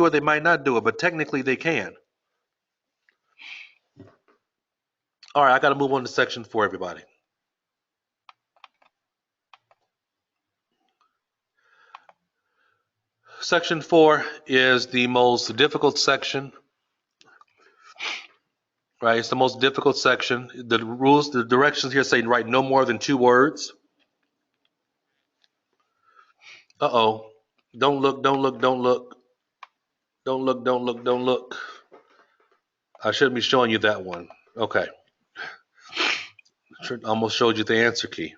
or they might not do it, but technically they can. All right, I got to move on to section 4, everybody. Section 4 is the most difficult section, right? It's the most difficult section. The rules, the directions here say write no more than 2 words. Uh-oh. Don't look, don't look, don't look. Don't look, don't look, don't look. I shouldn't be showing you that one. Okay. Almost showed you the answer key.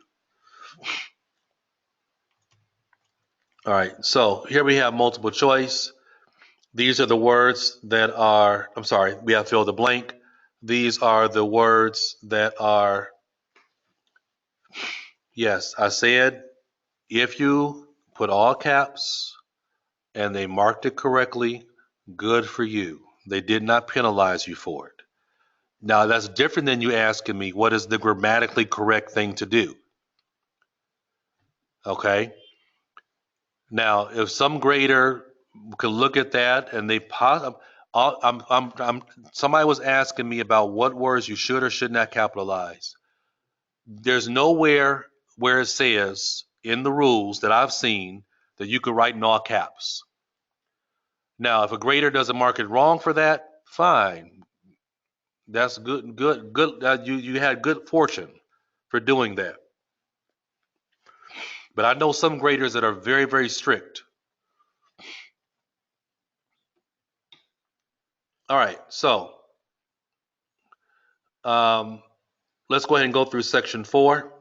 All right, so here we have multiple choice. These are the words that are, I'm sorry, we have fill the blank. These are the words that are, yes, I said if you put all caps and they marked it correctly, good for you. They did not penalize you for it. Now, that's different than you asking me what is the grammatically correct thing to do. Okay? Now, if some grader could look at that and somebody was asking me about what words you should or should not capitalize. There's nowhere where it says in the rules that I've seen that you could write in all caps. Now, if a grader doesn't mark it wrong for that, fine. That's good. Good. Good. You had good fortune for doing that. But I know some graders that are very, very strict. All right. So um, let's go ahead and go through section 4.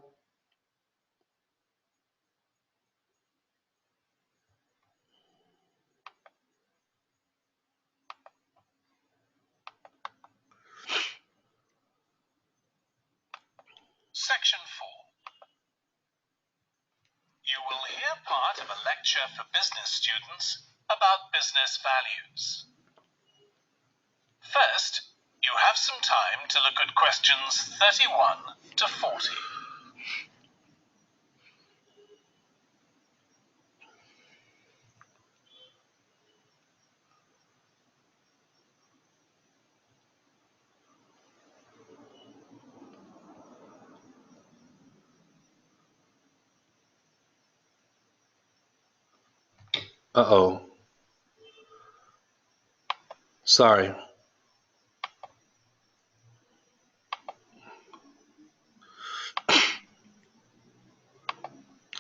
Section 4. You will hear part of a lecture for business students about business values. First, you have some time to look at questions 31 to 40. Uh-oh. Sorry.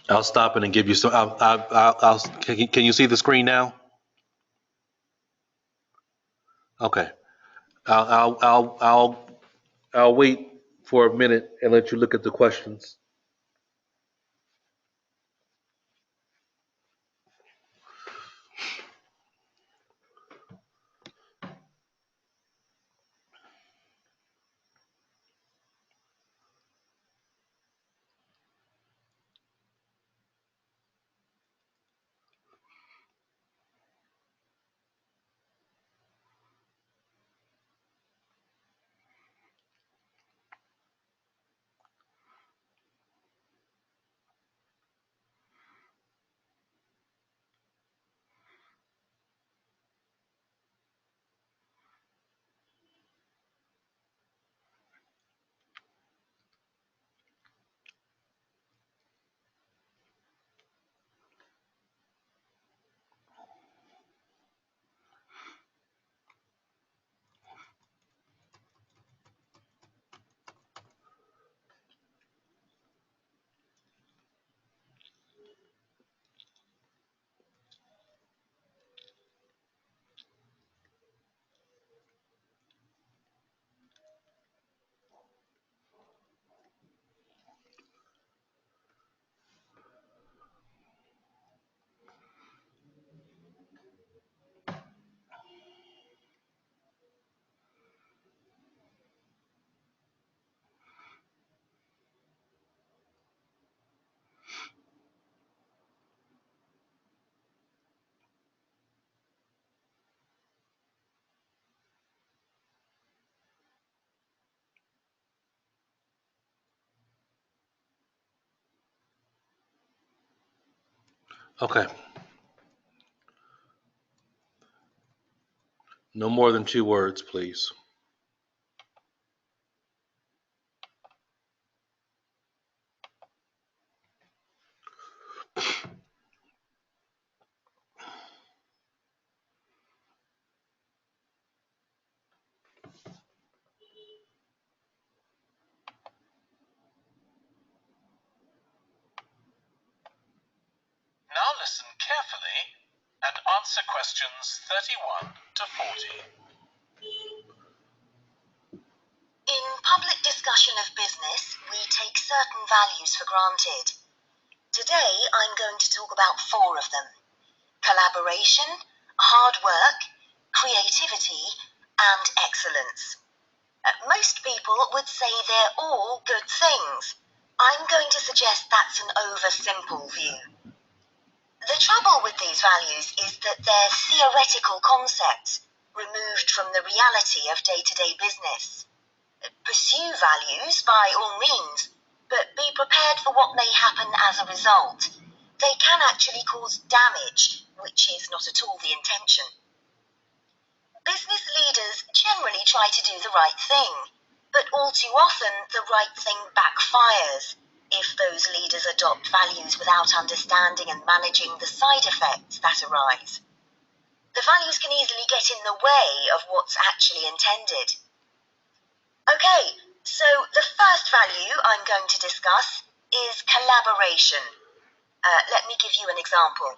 I'll stop it and give you some. Can you see the screen now? Okay. I'll wait for a minute and let you look at the questions. Okay. No more than 2 words, please. Now listen carefully and answer questions 31 to 40. In public discussion of business, we take certain values for granted. Today, I'm going to talk about 4 of them: collaboration, hard work, creativity, and excellence. Most people would say they're all good things. I'm going to suggest that's an oversimple view. The trouble with these values is that they're theoretical concepts, removed from the reality of day-to-day business. Pursue values by all means, but be prepared for what may happen as a result. They can actually cause damage, which is not at all the intention. Business leaders generally try to do the right thing, but all too often the right thing backfires if those leaders adopt values without understanding and managing the side effects that arise. The values can easily get in the way of what's actually intended. Okay, so the first value I'm going to discuss is collaboration. Let me give you an example.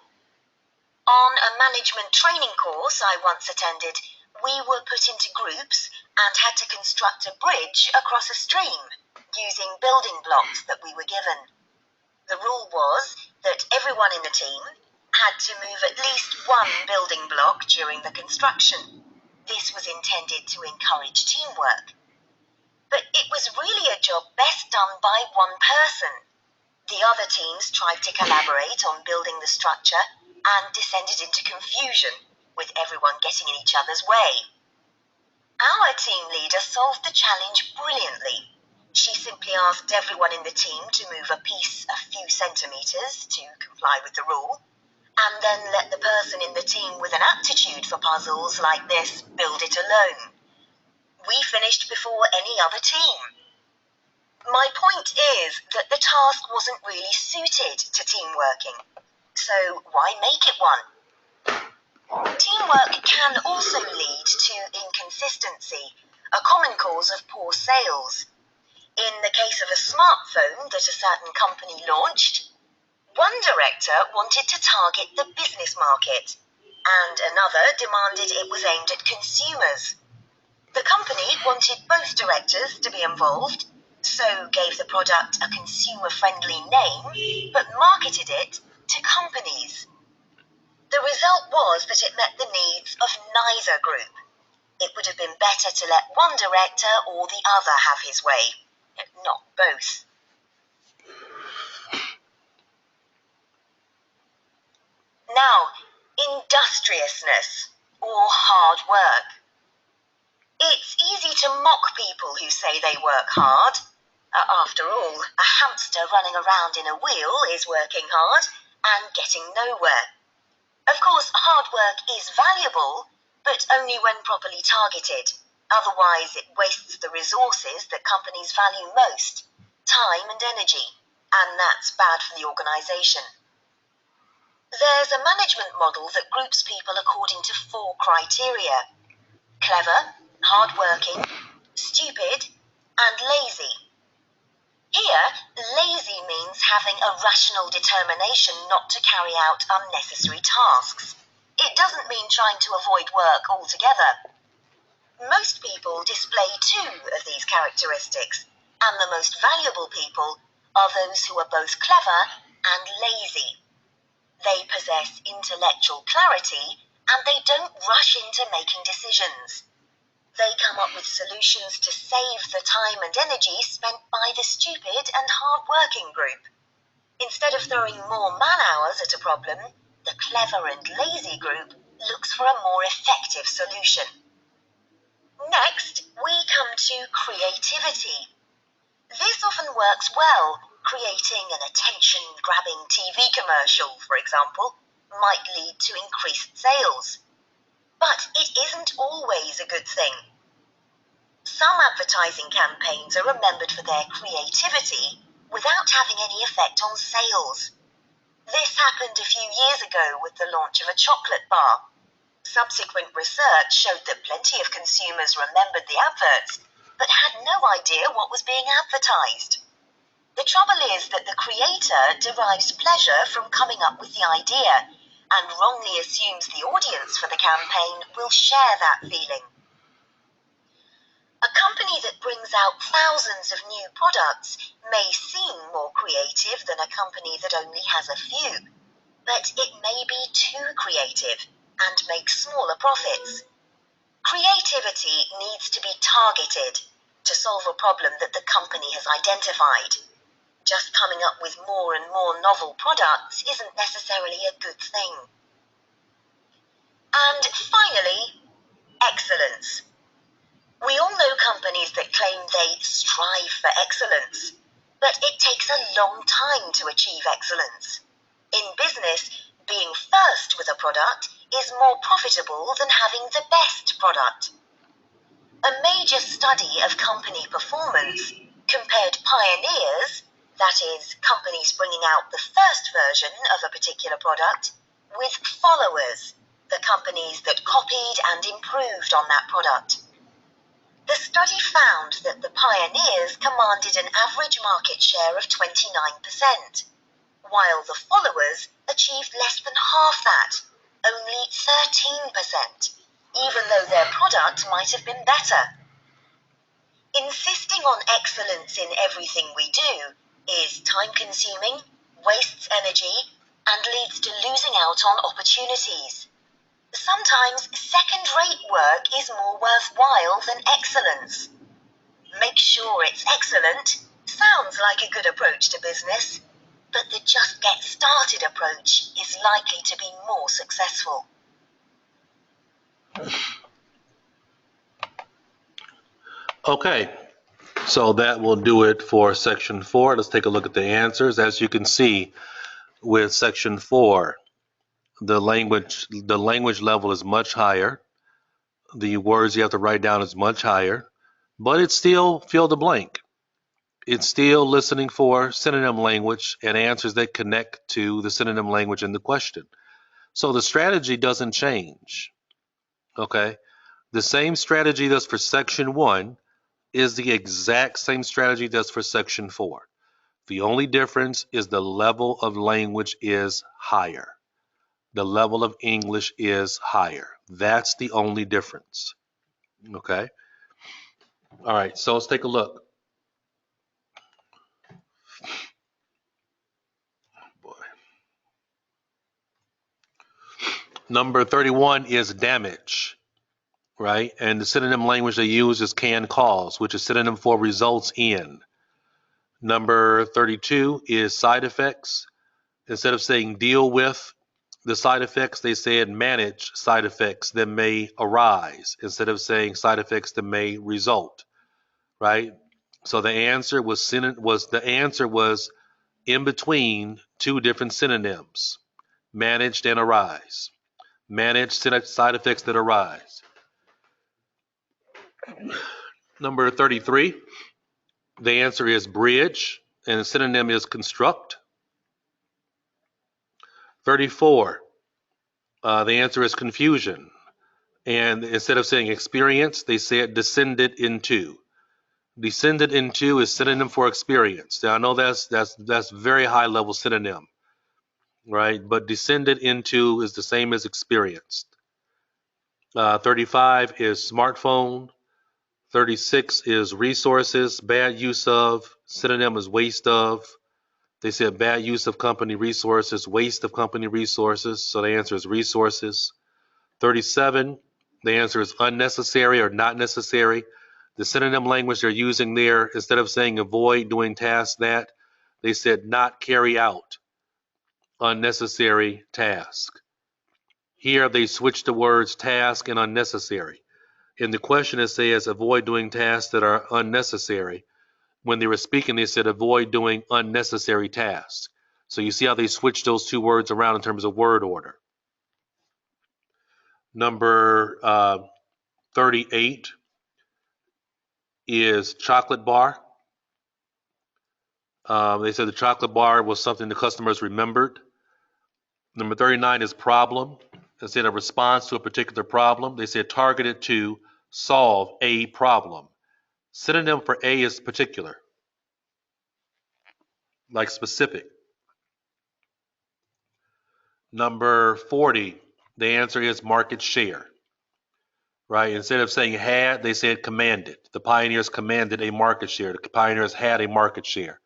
On a management training course I once attended, we were put into groups and had to construct a bridge across a stream using building blocks that we were given. The rule was that everyone in the team had to move at least one building block during the construction. This was intended to encourage teamwork. But it was really a job best done by one person. The other teams tried to collaborate on building the structure and descended into confusion, with everyone getting in each other's way. Our team leader solved the challenge brilliantly. She simply asked everyone in the team to move a piece a few centimeters to comply with the rule, and then let the person in the team with an aptitude for puzzles like this build it alone. We finished before any other team. My point is that the task wasn't really suited to team working, so why make it one? Teamwork can also lead to inconsistency, a common cause of poor sales. In the case of a smartphone that a certain company launched, one director wanted to target the business market, and another demanded it was aimed at consumers. The company wanted both directors to be involved, so gave the product a consumer-friendly name, but marketed it to companies. The result was that it met the needs of neither group. It would have been better to let one director or the other have his way, not both. Now, industriousness, or hard work. It's easy to mock people who say they work hard. After all, a hamster running around in a wheel is working hard and getting nowhere. Of course, hard work is valuable, but only when properly targeted. Otherwise, it wastes the resources that companies value most, time and energy, and that's bad for the organization. There's a management model that groups people according to 4 criteria: clever, hardworking, stupid, and lazy. Here, lazy means having a rational determination not to carry out unnecessary tasks. It doesn't mean trying to avoid work altogether. Most people display 2 of these characteristics, and the most valuable people are those who are both clever and lazy. They possess intellectual clarity, and they don't rush into making decisions. They come up with solutions to save the time and energy spent by the stupid and hard-working group. Instead of throwing more man-hours at a problem, the clever and lazy group looks for a more effective solution. Next, we come to creativity. This often works well. Creating an attention-grabbing TV commercial, for example, might lead to increased sales. But it isn't always a good thing. Some advertising campaigns are remembered for their creativity without having any effect on sales. This happened a few years ago with the launch of a chocolate bar. Subsequent research showed that plenty of consumers remembered the adverts, but had no idea what was being advertised. The trouble is that the creator derives pleasure from coming up with the idea and wrongly assumes the audience for the campaign will share that feeling. A company that brings out thousands of new products may seem more creative than a company that only has a few, but it may be too creative and make smaller profits. Creativity needs to be targeted to solve a problem that the company has identified. Just coming up with more and more novel products isn't necessarily a good thing. And finally, excellence. We all know companies that claim they strive for excellence, but it takes a long time to achieve excellence. In business, being first with a product is more profitable than having the best product. A major study of company performance compared pioneers, that is, companies bringing out the first version of a particular product, with followers, the companies that copied and improved on that product. The study found that the pioneers commanded an average market share of 29%, while the followers achieved less than half that, only 13%, even though their product might have been better. Insisting on excellence in everything we do is time-consuming, wastes energy, and leads to losing out on opportunities. Sometimes second-rate work is more worthwhile than excellence. Make sure it's excellent sounds like a good approach to business, but the just get started approach is likely to be more successful. Okay, so that will do it for section 4. Let's take a look at the answers. As you can see with section 4, the language level is much higher. The words you have to write down is much higher, but it's still fill the blank. It's still listening for synonym language and answers that connect to the synonym language in the question. So the strategy doesn't change. Okay, the same strategy that's for section 1 is the exact same strategy that's for section 4. The only difference is the level of language is higher. The level of English is higher. That's the only difference. Okay. All right, so let's take a look. Boy. Number 31 is damage, right? And the synonym language they use is can cause, which is synonym for results in. Number 32 is side effects. Instead of saying deal with the side effects, they said manage side effects that may arise instead of saying side effects that may result, right? So the answer was in between two different synonyms, managed and arise. Manage side effects that arise. Number 33, the answer is bridge, and the synonym is construct. 34, the answer is confusion. And instead of saying experience, they said descended into. Descended into is synonym for experience. Now I know that's very high level synonym, right? But descended into is the same as experienced. 35 is smartphone. 36 is resources, bad use of. Synonym is waste of. They said bad use of company resources, waste of company resources. So the answer is resources. 37, the answer is unnecessary or not necessary. The synonym language they're using there, instead of saying avoid doing tasks that, they said not carry out unnecessary task. Here they switched the words task and unnecessary. In the question it says avoid doing tasks that are unnecessary. When they were speaking, they said avoid doing unnecessary tasks. So you see how they switched those two words around in terms of word order. Number 38 is chocolate bar. They said the chocolate bar was something the customers remembered. Number 39 is problem. Instead of response to a particular problem, they said targeted to solve a problem. Synonym for a is particular, like specific. Number 40, the answer is market share, right? Instead of saying had, they said commanded. The pioneers commanded a market share. The pioneers had a market share.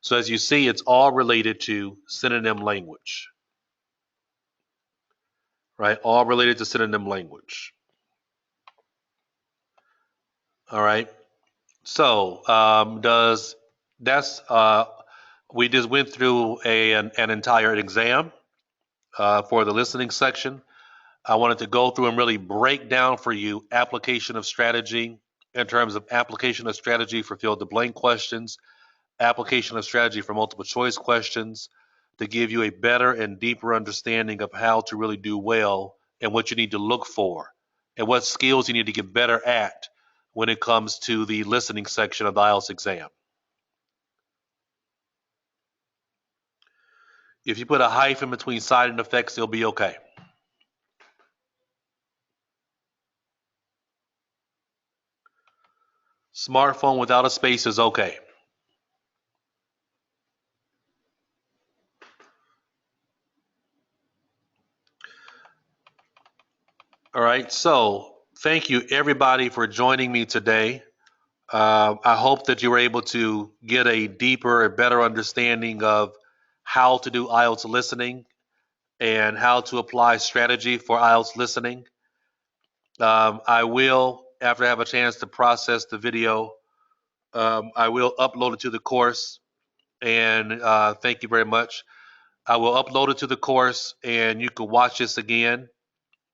So as you see, it's all related to synonym language, right? All related to synonym language. All right. So we just went through an entire exam for the listening section. I wanted to go through and really break down for you application of strategy in terms of application of strategy for fill the blank questions, application of strategy for multiple choice questions, to give you a better and deeper understanding of how to really do well and what you need to look for and what skills you need to get better at when it comes to the listening section of the IELTS exam. If you put a hyphen between side and effects, it'll be okay. Smartphone without a space is okay. All right, so thank you everybody for joining me today. I hope that you were able to get a deeper and better understanding of how to do IELTS listening and how to apply strategy for IELTS listening. I will, after I have a chance to process the video, I will upload it to the course. And thank you very much. I will upload it to the course and you can watch this again.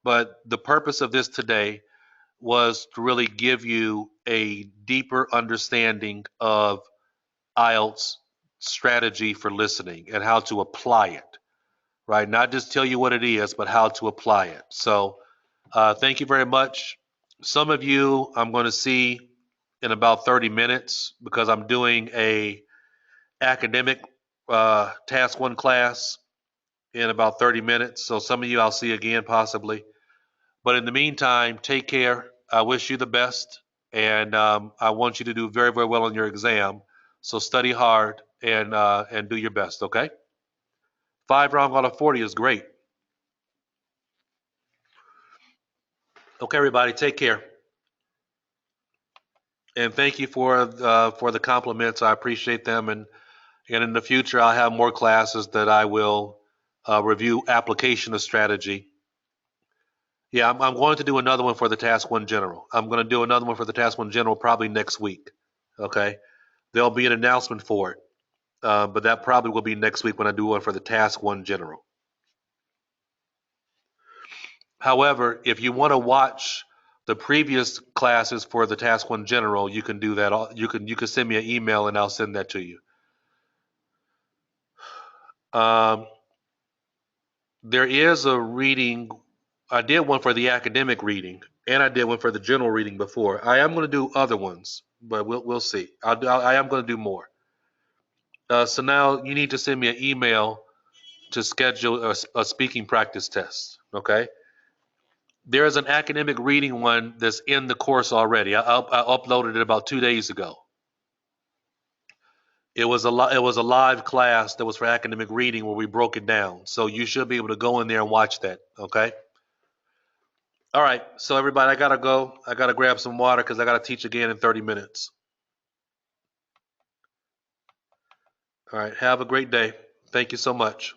But the purpose of this today was to really give you a deeper understanding of IELTS strategy for listening and how to apply it, right? Not just tell you what it is, but how to apply it. So thank you very much. Some of you I'm going to see in about 30 minutes because I'm doing a academic task one class in about 30 minutes. So some of you I'll see again possibly. But in the meantime, take care. I wish you the best. And I want you to do very, very well on your exam. So study hard and do your best, okay? 5 wrong out of 40 is great. Okay, everybody, take care. And thank you for the compliments. I appreciate them. And in the future, I'll have more classes that I will review application of strategy. Yeah, I'm going to do another one for the Task 1 General. I'm going to do another one for the Task 1 General probably next week. Okay? There'll be an announcement for it. But that probably will be next week when I do one for the Task 1 General. However, if you want to watch the previous classes for the Task 1 General, you can do that. You can send me an email and I'll send that to you. There is a reading. I did one for the academic reading, and I did one for the general reading before. I am going to do other ones, but we'll see. I am going to do more. So now you need to send me an email to schedule a speaking practice test. Okay. There is an academic reading one that's in the course already. I uploaded it about 2 days ago. It was a live class that was for academic reading where we broke it down. So you should be able to go in there and watch that. Okay. All right. So everybody, I gotta go. I gotta grab some water because I gotta teach again in 30 minutes. All right. Have a great day. Thank you so much.